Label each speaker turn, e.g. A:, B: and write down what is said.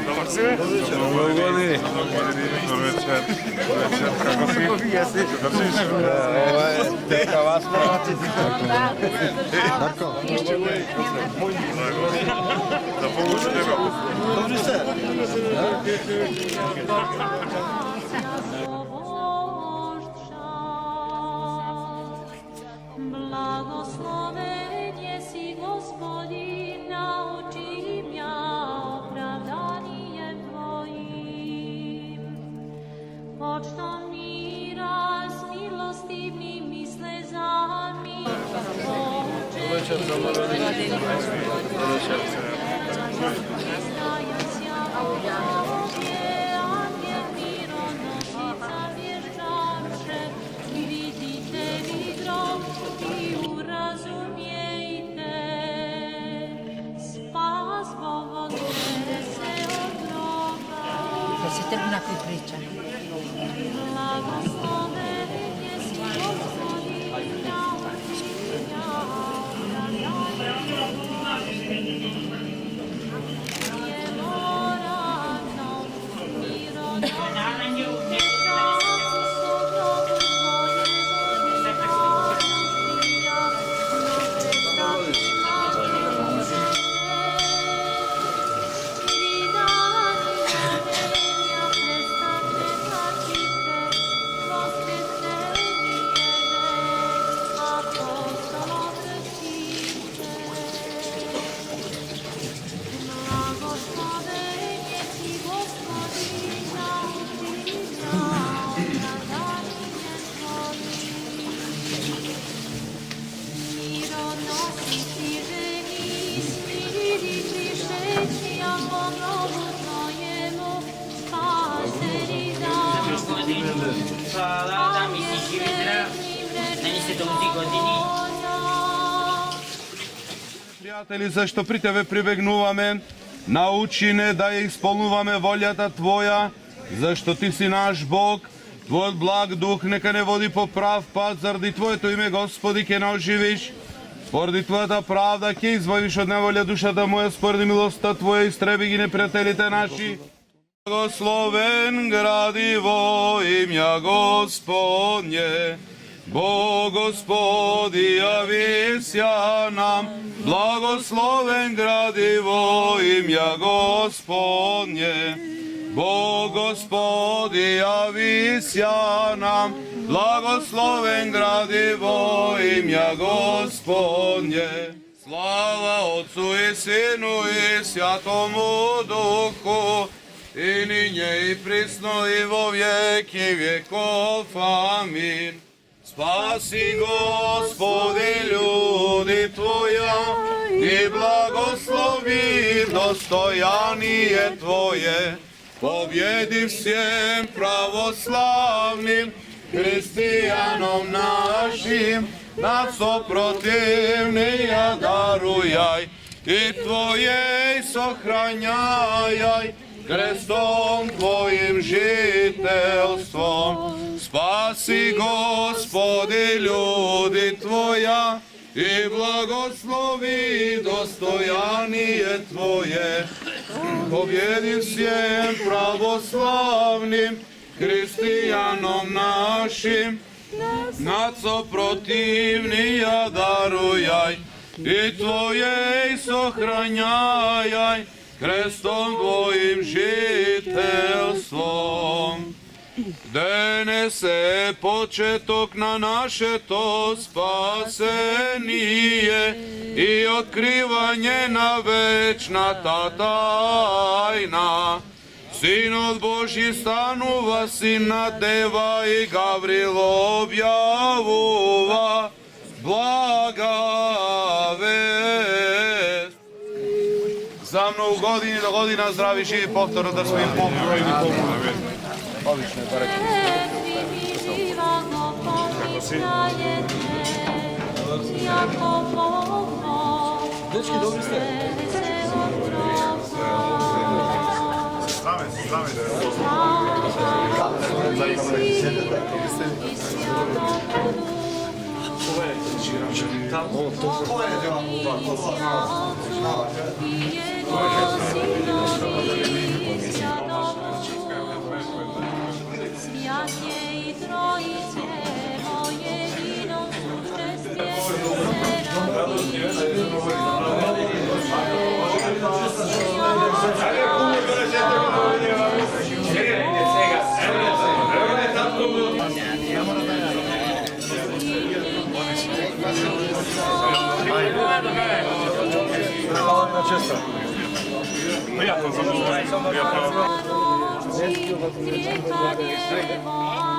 A: Dobar si me? Dobro godini. Dobro večer. Kako si? Jesi?
B: Teka vas provati. Tako.
A: Da pomoći tebe.
B: Dobri se.
C: Blagosloven jesi Gospodin, nauči mja opravdanijem Tvojim. Počnom mira s milostivnim i slezami,
D: si trgna qui priča.
E: Приятели, зашто при Тебе прибегнуваме, научи не да ја исполнуваме волјата Твоја, зашто Ти си наш Бог, Твојот благ дух нека не води по прав пат, заради Твоето име, Господи, ке наоживиш. Поради Твојата правда ке избавиш од неволја душата моја, споради милоста Твоја истреби ги непријателите наши. Благословен гради во имја Господње, Бог Господи јавися нам, благословен гради во имја Господње, Бог Господи јавися нам, благословен гради во имја Господње. Слава Отцу и Сину и Святому Духу, и ниње и присно и во веки веков. Амин. Спаси, Господи, люди Твоја и благослови достояние Твое. Победи всем православным християнам нашим, над сопротивныя даруяй и Твоей сохраняй, крестом Твоим жителством. Спаси, Господи, люди Твоя и благослови достояние Твое. Победи всем православным християнам нашим, над сопротивныя даруяй и Твоей сохраняй, крестом Твоим жителством. Денес е почеток на нашето спасение и откривање на вечната тајна. Синот Божи станува син на Дева и Гаврил објавува блага вест. За многу години до година здрави, живи, повторно да сме им помогли. Одлично, параки.
B: Dečki, dobri ste?
A: Zdrave,
C: Światnie i Trojicie, o jediną suczestwie
A: Ja to zamówię. Ja to...
C: Panie